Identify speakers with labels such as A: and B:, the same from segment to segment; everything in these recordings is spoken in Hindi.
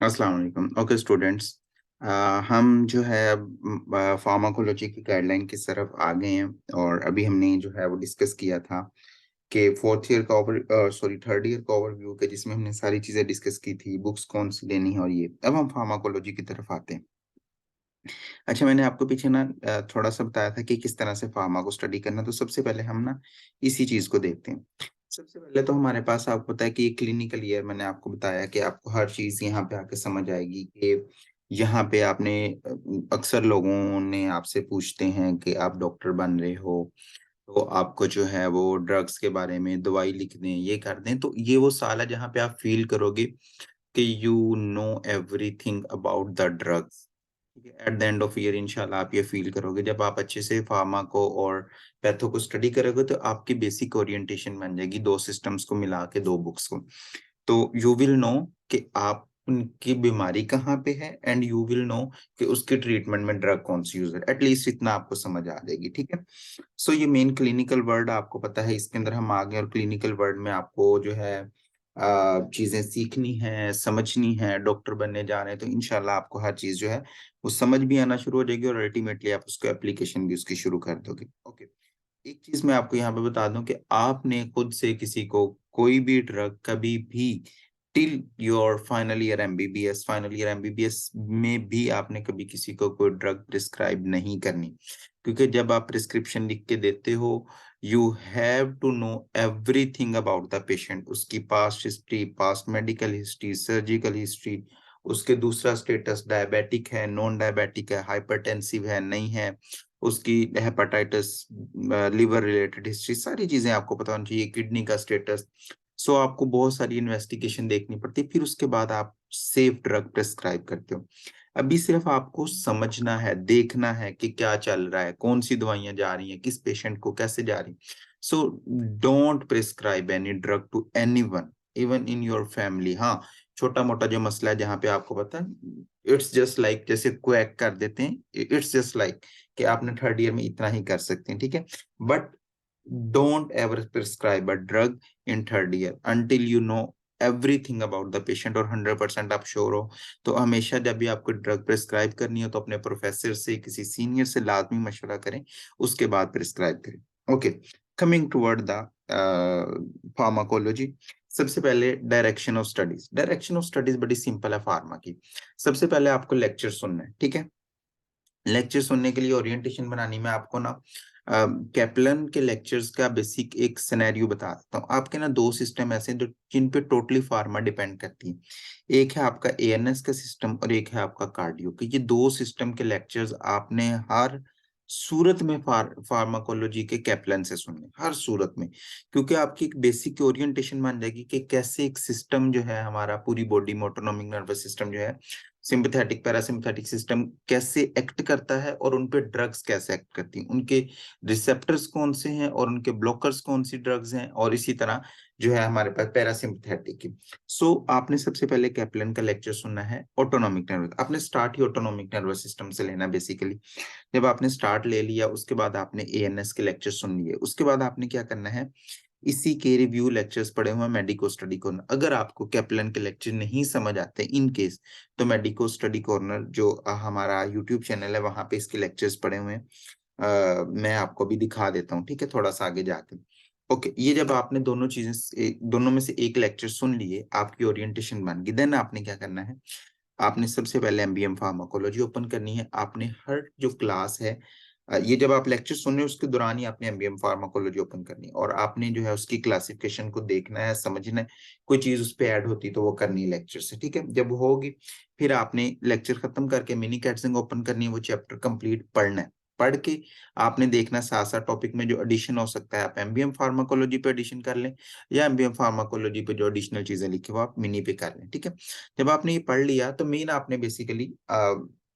A: अस्सलाम वालेकुम। ओके स्टूडेंट्स, हम जो है अब फार्माकोलॉजी की गाइडलाइन की तरफ आ गए हैं। और अभी हमने जो है वो डिस्कस किया था कि फोर्थ ईयर का सॉरी थर्ड ईयर का ओवरव्यू के, जिसमें हमने सारी चीजें डिस्कस की थी, बुक्स कौन सी लेनी है। और ये अब हम फार्माकोलॉजी की तरफ आते हैं। अच्छा, मैंने आपको पीछे ना थोड़ा सा बताया था कि किस तरह से फार्मा को स्टडी करना। तो सबसे पहले हम ना इसी चीज को देखते हैं। सबसे पहले तो हमारे पास आपको पता है कि क्लिनिकल ईयर, मैंने आपको बताया कि आपको हर चीज यहाँ पे आके समझ आएगी कि यहाँ पे आपने अक्सर लोगों ने आपसे पूछते हैं कि आप डॉक्टर बन रहे हो, तो आपको जो है वो ड्रग्स के बारे में दवाई लिख दें, ये कर दें। तो ये वो साल है जहाँ पे आप फील करोगे कि you know everything about the drugs. ठीक है, at the end of year इंशाल्लाह आप ये फील करोगे, जब आप अच्छे से फार्मा को और पैथो को स्टडी करोगे तो आपकी बेसिक ओरिएंटेशन बन जाएगी दो सिस्टम्स को मिला के, दो बुक्स को। तो यू विल नो कि आप उनकी बीमारी कहाँ पे है, एंड यू विल नो कि उसके ट्रीटमेंट में ड्रग कौन सी यूज है। एटलीस्ट इतना आपको समझ आ जाएगी। ठीक है, सो ये मेन क्लिनिकल वर्ड आपको पता है, इसके अंदर हम आ गए। और क्लिनिकल वर्ड में आपको जो है चीजें सीखनी है, समझनी है। डॉक्टर बनने जा रहे हैं तो इनशाला आपको हर चीज जो है वो समझ भी आना शुरू हो जाएगी, और अल्टीमेटली आप उसको एप्लीकेशन भी उसकी शुरू कर दोगे। ओके, एक चीज मैं आपको यहाँ पे बता दूं कि आपने खुद से किसी को कोई भी ड्रग कभी भी, till your final year MBBS में भी आपने कभी किसी को कोई ड्रग प्रिस्क्राइब नहीं करनी। क्योंकि जब आप प्रिस्क्रिप्शन लिख के देते हो, you have to know everything about the patient, उसकी past history, past medical history, surgical history, उसके दूसरा स्टेटस डायबिटिक है, नॉन डायबिटिक है, हाइपरटेंसिव है, नहीं है, उसकी हेपेटाइटिस, लिवर रिलेटेड हिस्ट्री, सारी चीजें आपको पता होनी चाहिए, किडनी का स्टेटस। सो आपको बहुत सारी इन्वेस्टिगेशन देखनी पड़ती है, फिर उसके बाद आप सेफ ड्रग प्रेस्क्राइब करते हो। अभी सिर्फ आपको समझना है, देखना है कि क्या चल रहा है, कौन सी दवाइयां जा रही हैं, किस पेशेंट को कैसे जा रही। So don't prescribe any drug to anyone, even in your family. हाँ, छोटा मोटा जो मसला है जहाँ पे आपको पता है, इट्स जस्ट लाइक, जैसे क्वैक कर देते हैं, इट्स जस्ट लाइक कि आपने थर्ड ईयर में इतना ही कर सकते हैं। ठीक है, but don't ever prescribe a drug in third year until you know everything about the patient, और 100% आप श्योर हो। तो हमेशा जब भी आपको ड्रग प्रिस्क्राइब करनी हो तो अपने प्रोफेसर से, किसी सीनियर से लाजमी मशवरा करें, उसके बाद प्रिस्क्राइब करें। Okay, coming toward the pharmacology. सबसे पहले direction of studies. Direction of studies बड़ी सिंपल है फार्मा की। सबसे पहले आपको लेक्चर सुनना है। ठीक है, लेक्चर सुनने के लिए ओरिएंटेशन बनानी, मैं आपको ना कैप्लन के लेक्चर्स का बेसिक एक सिनेरियो बता देता हूँ। आपके ना दो सिस्टम ऐसे हैं जो, जिन पे टोटली फार्मा डिपेंड करती है। एक है आपका एएनएस का सिस्टम और एक है आपका कार्डियो के। ये दो सिस्टम के लेक्चर्स आपने हर सूरत में फार्माकोलॉजी के कैप्लन से सुनने, हर सूरत में। क्योंकि आपकी एक बेसिक ओरिएंटेशन बन जाएगी कि कैसे एक सिस्टम जो है हमारा, पूरी बॉडी में ऑटोनोमिक नर्वस सिस्टम जो है, सिंपैथेटिक पैरासिम्पैथेटिक सिस्टम कैसे एक्ट करता है, और उन पे ड्रग्स कैसे एक्ट करती हैं, उनके रिसेप्टर्स कौन से हैं और उनके ब्लॉकर्स कौन सी ड्रग्स हैं, और इसी तरह जो है हमारे पास पैरासिम्पैथेटिक की। सो आपने सबसे पहले कैप्लन का लेक्चर सुनना है ऑटोनोमिक नर्वस। आपने स्टार्ट ही ऑटोनोमिक नर्वस सिस्टम से लेना बेसिकली। जब आपने स्टार्ट ले लिया, उसके बाद आपने एएनएस के लेक्चर सुन लिए। उसके बाद आपने क्या करना है, इसी के रिव्यू लेक्चर्स पढ़े हुए मेडिको स्टडी कॉर्नर। अगर आपको कैप्लन के लेक्चर नहीं समझ आते इन केस, तो मेडिको स्टडी कॉर्नर जो हमारा यूट्यूब चैनल है, वहां पे इसके लेक्चर्स पड़े हुए हैं। मैं आपको भी दिखा देता हूँ, ठीक है, थोड़ा सा आगे जाके। ओके, ये जब आपने दोनों चीजें, दोनों में से एक लेक्चर सुन लिए, आपकी ओरिएंटेशन बन गई, देन आपने क्या करना है, आपने सबसे पहले एमबीएम फार्माकोलॉजी ओपन करनी है। आपने हर जो क्लास है, ये जब आप लेक्चर सुन रहे हो उसके दौरान ही आपने एमबीएम फार्माकोलॉजी ओपन करनी है, और आपने जो है उसकी क्लासिफिकेशन को देखना है, समझना है। कोई चीज उस पर ऐड होती तो वो करनी है लेक्चर से। ठीक है, जब वो होगी, फिर आपने लेक्चर खत्म करके मिनी कैटसिंग ओपन करनी है, वो चैप्टर कंप्लीट पढ़ना है। पढ़ के आपने देखना साथ साथ टॉपिक में जो एडिशन हो सकता है, आप एमबीएम फार्माकोलॉजी पे एडिशन कर लें, या एमबीएम फार्माकोलॉजी पे जो एडिशनल चीजें लिखी वो आप मिनी पे कर लें। ठीक है, जब आपने ये पढ़ लिया तो मेन आपने बेसिकली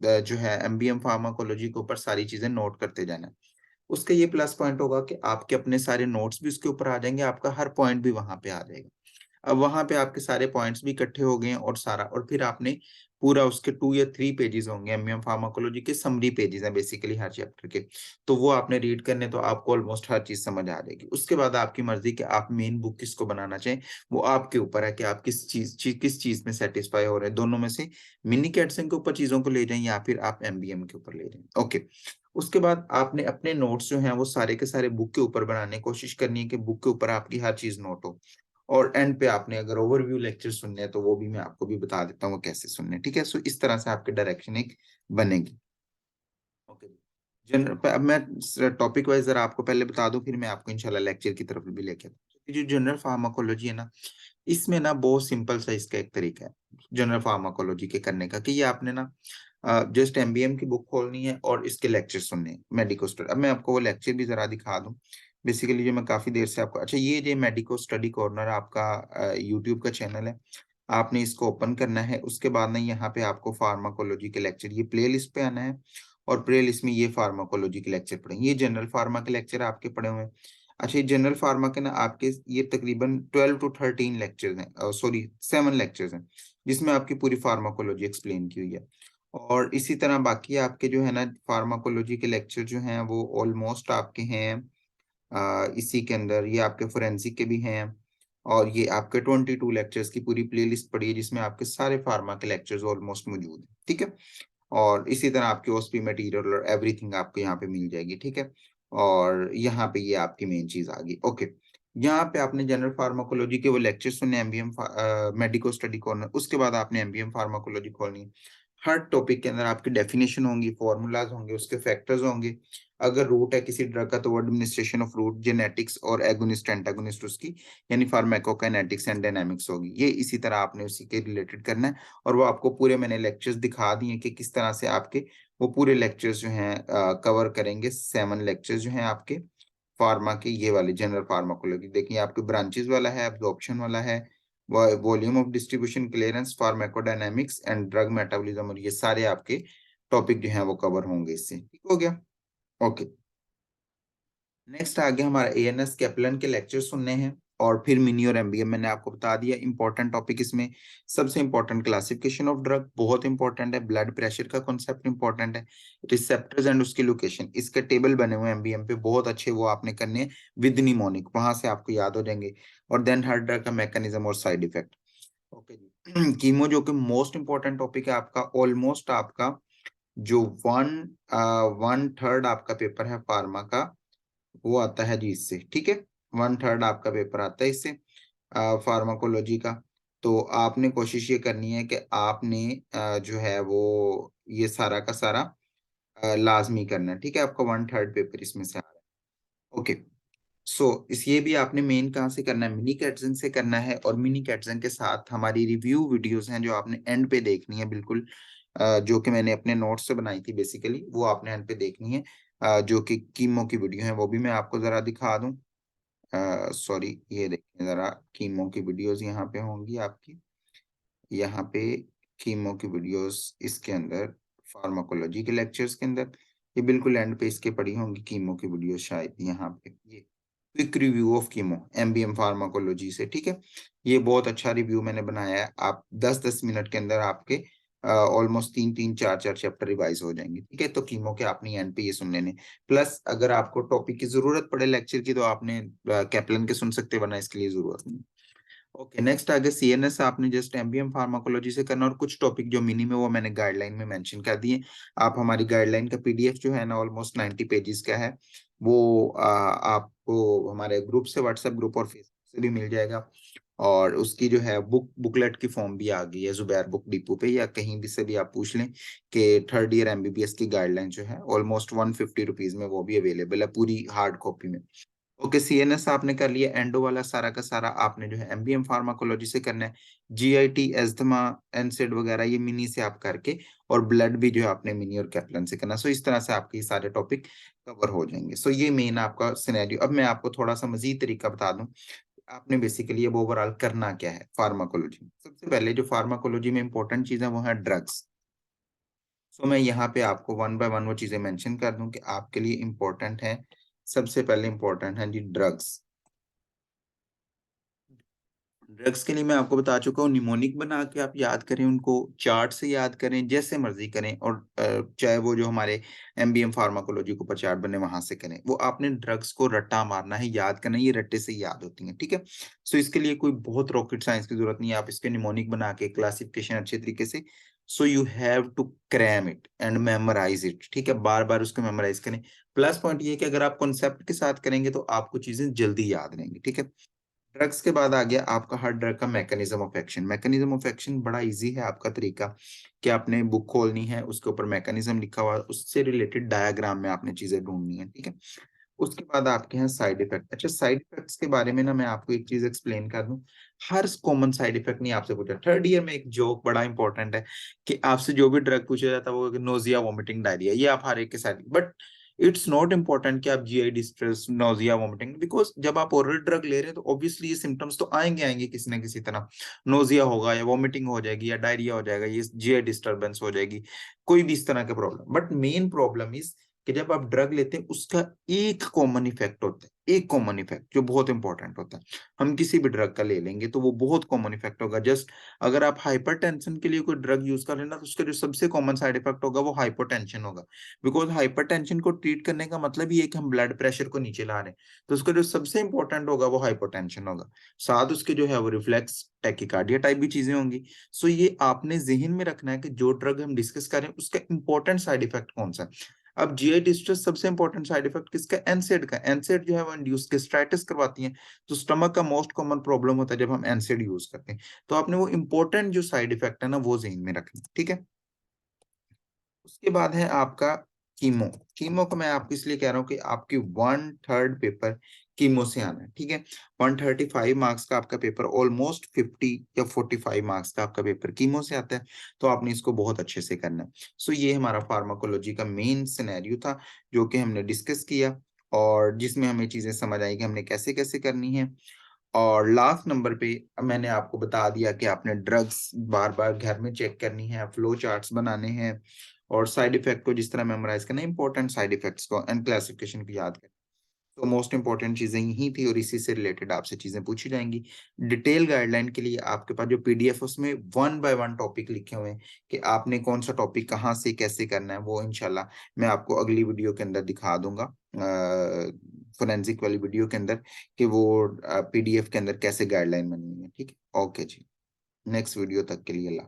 A: जो है एमबीएम फार्माकोलॉजी के ऊपर सारी चीजें नोट करते जाना है। उसका ये प्लस पॉइंट होगा कि आपके अपने सारे नोट्स भी उसके ऊपर आ जाएंगे, आपका हर पॉइंट भी वहां पे आ जाएगा। अब वहां पे आपके सारे पॉइंट्स भी इकट्ठे हो गए हैं और सारा, और फिर आपने पूरा उसके 2 या 3 पेजेस होंगे, एमईएम फार्माकोलॉजी के समरी पेजेस हैं बेसिकली हर चैप्टर के, तो वो आपने रीड करने, तो आपको ऑलमोस्ट हर चीज समझ आ जाएगी। उसके बाद आपकी मर्जी कि आप मेन बुक किसको बनाना चाहें, वो आपके ऊपर है कि आप किस चीज में सेटिस्फाई हो रहे हैं, दोनों में से मिनी कैटसन के ऊपर चीजों को ले जाएं या फिर आप एमबीएम के ऊपर ले जाएं। ओके, उसके बाद आपने अपने नोट्स जो हैं वो सारे के सारे बुक के ऊपर बनाने की कोशिश करनी है कि बुक के ऊपर आपकी हर चीज नोट हो। और एंड पे आपने अगर ओवरव्यू लेक्चर सुनने हैं तो वो भी मैं आपको भी बता देता हूँ वो कैसे सुनने हैं, ठीक है। सो इस तरह से आपकी डायरेक्शन एक बनेगी। ओके, जनरल, अब मैं टॉपिक वाइज जरा आपको पहले बता दूं, फिर मैं आपको इंशाल्लाह लेक्चर की तरफ भी लेके आता हूँ। जो जनरल फार्माकोलॉजी है ना, इसमें ना बहुत सिंपल सा इसका एक तरीका है जनरल फार्माकोलॉजी के करने का, कि ये आपने ना जस्ट एमबीएम की बुक खोलनी है और इसके लेक्चर सुनने हैं मेडिको स्टडी। अब मैं आपको वो लेक्चर भी जरा दिखा दूं, बेसिकली जो मैं काफी देर से आपको, अच्छा ये जो मेडिको स्टडी कॉर्नर आपका यूट्यूब का चैनल है, आपने इसको ओपन करना है। उसके बाद ना यहाँ पे आपको फार्माकोलॉजी के लेक्चर, ये प्ले लिस्ट पे आना है और प्ले लिस्ट में ये फार्माकोलॉजी के लेक्चर पढ़ेंगे, ये जनरल फार्मा के लेक्चर आपके पड़े हुए हैं। अच्छा, ये जनरल फार्मा के ना आपके ये तकरीबन 12 to 13 लेक्चर्स हैं, सॉरी 7 लेक्चर्स हैं, जिसमें आपकी पूरी फार्माकोलॉजी एक्सप्लेन की हुई है। और इसी तरह बाकी आपके जो है ना फार्माकोलॉजी के लेक्चर जो हैं वो ऑलमोस्ट आपके हैं इसी के अंदर, ये आपके फोरेंसिक के भी हैं, और ये आपके 22 लेक्चर्स की पूरी प्लेलिस्ट पड़ी है जिसमें आपके सारे फार्मा के लेक्चर्स ऑलमोस्ट मौजूद हैं, ठीक है। और इसी तरह आपकी ओएसपी मटेरियल और एवरीथिंग आपको यहाँ पे मिल जाएगी, ठीक है। और यहाँ पे ये आपकी मेन चीज आ गई। ओके, यहाँ पे आपने जनरल फार्माकोलॉजी के वो लेक्चर सुनने, एमबीएम मेडिको स्टडी कॉर्नर, उसके बाद आपने एमबीएम फार्माकोलॉजी खोलनी है। हर टॉपिक के अंदर आपकी डेफिनेशन होंगी, फॉर्मूलाज होंगे, उसके फैक्टर्स होंगे। अगर रूट है किसी ड्रग का तो वो एडमिनिस्ट्रेशन ऑफ रूट, जेनेटिक्स और एगोनिस्ट एंटागोनिस्ट उसकी, यानी फार्माकोकाइनेटिक्स एंड डायनामिक्स होगी, ये इसी तरह आपने उसी के रिलेटेड करना है। और वो आपको पूरे मैंने लेक्चर्स दिखा दिए कि किस तरह से आपके वो पूरे लेक्चर्स जो हैं कवर करेंगे। 7 लेक्चर्स जो हैं आपके फार्मा के, ये वाले जनरल फार्माकोलॉजी, देखिए आपके ब्रांचेस वाला है, एब्जॉर्प्शन वाला है, volume of distribution, clearance, pharmacodynamics and drug metabolism, और ये सारे आपके टॉपिक जो हैं वो कवर होंगे इससे, ठीक हो गया। ओके, नेक्स्ट आगे हमारा एएनएस कैप्लन के लेक्चर सुनने हैं, और फिर मिनी और एमबीएम मैंने आपको बता दिया इंपॉर्टेंट टॉपिक इसमें। सबसे इंपॉर्टेंट क्लासिफिकेशन ऑफ ड्रग बहुत इंपॉर्टेंट है, ब्लड प्रेशर का कॉन्सेप्ट इंपॉर्टेंट है, रिसेप्टर्स एंड उसकी लोकेशन, इसके टेबल बने हुए हैं एमबीएम पे बहुत अच्छे, वो आपने करने हैं विद निमोनिक, वहां से आपको याद हो जाएंगे। और देन हर ड्रग का मैकेनिज्म और साइड इफेक्ट। ओके जी, कीमो जो कि मोस्ट इंपॉर्टेंट टॉपिक है आपका, ऑलमोस्ट आपका जो 1/3 आपका पेपर है फार्मा का, वो आता है जी इससे, ठीक है। 1/3 आपका पेपर आता है इससे फार्माकोलॉजी का। तो आपने कोशिश ये करनी है कि आपने जो है वो ये सारा का सारा लाजमी करना है, ठीक है। आपका 1/3 पेपर इसमें से आ रहा है। ओके, सो इस ये भी आपने मेन कहाँ से करना है, मिनी कैटसन से करना है। और मिनी कैटसन के साथ हमारी रिव्यू वीडियोस हैं जो आपने एंड पे देखनी है बिल्कुल, जो कि मैंने अपने नोट्स से बनाई थी बेसिकली, वो आपने एंड पे देखनी है। जो कि कीमो की वीडियो है वो भी मैं आपको जरा दिखा दूं। सॉरी, ये देखिए जरा, कीमो की वीडियोस यहाँ पे होंगी आपकी, यहाँ पे कीमो की वीडियोस इसके अंदर, फार्माकोलॉजी के लेक्चर्स के अंदर, ये बिल्कुल एंड पे इसके पड़ी होंगी कीमो की वीडियो, शायद यहाँ पे ये quick review of chemo MBM pharmacology से, ठीक है। ये बहुत अच्छा रिव्यू मैंने बनाया है, आप 10-10 मिनट के अंदर आपके ऑलमोस्ट 3-3 4-4 चैप्टर रिवाइज हो जाएंगे, ठीक है। तो कीमो के आपने एंड पे ये सुन लेने, प्लस अगर आपको टॉपिक की जरूरत पड़े लेक्चर की तो आपने कैप्लन के सुन सकते, वरना इसके लिए जरूरत नहीं। ओके, नेक्स्ट आगे सीएनएस आपने जस्ट एमबीएम फार्माकोलॉजी से करना, और कुछ टॉपिक जो मिनी में वो मैंने गाइडलाइन में मेंशन कर दिए। आप हमारी गाइडलाइन का पीडीएफ जो है ना ऑलमोस्ट 90 पेजेस का है, वो आपको हमारे ग्रुप से, व्हाट्सएप ग्रुप और फेसबुक से भी मिल जाएगा। और उसकी जो है बुकलेट की फॉर्म भी आ गई है जुबैर बुक डिपो पे, या कहीं भी से भी आप पूछ लें कि 3rd ईयर एमबीबीएस की गाइडलाइन जो है ऑलमोस्ट 150 रुपीज में वो भी अवेलेबल है पूरी हार्ड कॉपी में। ओके, सीएनएस आपने कर लिया, एंडो वाला सारा का सारा आपने जो है एमबीएम फार्माकोलॉजी से करना है। जीआईटी, एस्थमा, एनसेड वगैरह ये मिनी से आप करके, और ब्लड भी जो है आपने मिनी और कैप्लन से करना। सो इस तरह से आपके ये सारे टॉपिक कवर हो जाएंगे। सो ये मेन आपका सिनेरियो। अब मैं आपको थोड़ा सा मजीद तरीका बता दूं, आपने बेसिकली अब ओवरऑल करना क्या है फार्माकोलॉजी में। सबसे पहले जो फार्माकोलॉजी में इंपॉर्टेंट चीज है वो है ड्रग्स। सो मैं यहाँ पे आपको 1 बाय 1 वो चीजें मेंशन कर दूं कि आपके लिए इंपॉर्टेंट है। सबसे पहले इंपॉर्टेंट है जी ड्रग्स। ड्रग्स के लिए मैं आपको बता चुका हूँ, निमोनिक बना के आप याद करें उनको, चार्ट से याद करें, जैसे मर्जी करें, और चाहे वो जो हमारे एमबीएम फार्माकोलॉजी के ऊपर चार्ट बने वहां से करें। वो आपने ड्रग्स को रट्टा मारना है, याद करना है, ये रट्टे से याद होती हैं, ठीक है। सो इसके लिए कोई बहुत रॉकेट साइंस की जरूरत नहीं है, आप इसके निमोनिक बना के क्लासिफिकेशन अच्छे तरीके से, so you have to cram it and memorise it, ठीक है, बार बार उसको मेमोराइज करें। प्लस पॉइंट ये है कि अगर आप कॉन्सेप्ट के साथ करेंगे तो आपको चीजें जल्दी याद रहेंगी, ठीक है। ड्रग्स के बाद आ गया आपका हर ड्रग का mechanism of action. Mechanism of action बड़ा इजी है आपका तरीका, कि आपने बुक खोलनी है, उसके ऊपर मैकेनिज्म लिखा हुआ है, उससे रिलेटेड डायग्राम में आपने चीजें ढूंढनी है, ठीक है। उसके बाद आपके हैं साइड इफेक्ट। अच्छा, साइड इफेक्ट्स के बारे में ना मैं आपको एक चीज एक्सप्लेन कर दूं। हर कॉमन साइड इफेक्ट नहीं आपसे पूछा। थर्ड ईयर में एक जोक बड़ा इंपॉर्टेंट है, कि आपसे जो भी ड्रग पूछा जाता है वो नोजिया, वॉमिटिंग, डायरिया, ये आप हर एक के side, but it's not important कि आप GI distress, nausea, vomiting, because जब आप ओरल ड्रग ले रहे हैं तो ऑब्वियसली ये सिम्टम्स तो आएंगे आएंगे किसी ना किसी तरह। नोजिया होगा या वॉमिटिंग हो जाएगी या डायरिया हो जाएगा, ये जीआई डिस्टर्बेंस हो जाएगी, कोई भी इस तरह का problem. But main problem is कि जब आप ड्रग लेते हैं उसका एक कॉमन इफेक्ट होता है, एक कॉमन इफेक्ट जो बहुत इंपॉर्टेंट होता है। हम किसी भी ड्रग का ले लेंगे तो वो बहुत कॉमन इफेक्ट होगा। जस्ट अगर आप हाइपरटेंशन के लिए कोई ड्रग यूज कर रहे हैं ना, तो उसका जो सबसे कॉमन साइड इफेक्ट होगा वो हाइपोटेंशन होगा। बिकॉज हाइपरटेंशन को ट्रीट करने का मतलब ही है कि हम ब्लड प्रेशर को नीचे ला रहे हैं, तो उसका जो सबसे इंपॉर्टेंट होगा वो हाइपोटेंशन होगा। साथ उसके जो है वो रिफ्लेक्स टैकिकार्डिया टाइप भी चीजें होंगी। सो ये आपने जहन में रखना है कि जो ड्रग हम डिस्कस कर रहे हैं उसका इंपॉर्टेंट साइड इफेक्ट कौन सा है। अब जीआई डिस्ट्रेस सबसे इंपॉर्टेंट साइड इफेक्ट किसका, एनसेड का। एनसेड जो है वो इंड्यूस गैस्ट्राइटिस करवाती है, तो स्टमक का मोस्ट कॉमन प्रॉब्लम होता है जब हम एनसेड यूज करते हैं। तो आपने वो इंपॉर्टेंट जो साइड इफेक्ट है ना वो जहन में रखना, ठीक है। उसके बाद है आपका कीमो। कीमो को मैं आपको इसलिए कह रहा हूँ कि आपकी 1/3 पेपर कीमो से आना है, ठीक है। 135 मार्क्स का आपका पेपर, ऑलमोस्ट 50 या 45 मार्क्स का आपका पेपर कीमो से आता है। तो आपने इसको बहुत अच्छे से करना है। सो ये हमारा फार्माकोलॉजी का मेन सिनेरियो था जो कि हमने डिस्कस किया, और जिसमें हमें चीजें समझ आई कि हमने कैसे कैसे करनी है। और लास्ट नंबर पे मैंने आपको बता दिया कि आपने ड्रग्स बार बार घर में चेक करनी है, फ्लो चार्ट्स बनाने हैं, और साइड इफेक्ट को जिस तरह मेमोराइज करना, इंपॉर्टेंट साइड इफेक्ट्स को एंड क्लासिफिकेशन को याद करना। तो मोस्ट इंपॉर्टेंट चीजें यही थी, और इसी से रिलेटेड आपसे चीजें पूछी जाएंगी। डिटेल गाइडलाइन के लिए आपके पास जो पीडीएफ, उसमें 1 बाय 1 टॉपिक लिखे हुए हैं कि आपने कौन सा टॉपिक कहाँ से कैसे करना है। वो इंशाल्लाह मैं आपको अगली वीडियो के अंदर दिखा दूंगा, फोरेंसिक वाली वीडियो के अंदर, कि वो पीडीएफ के अंदर कैसे गाइडलाइन बननी है, ठीक है। ओके जी, नेक्स्ट वीडियो तक के लिए अल्लाह।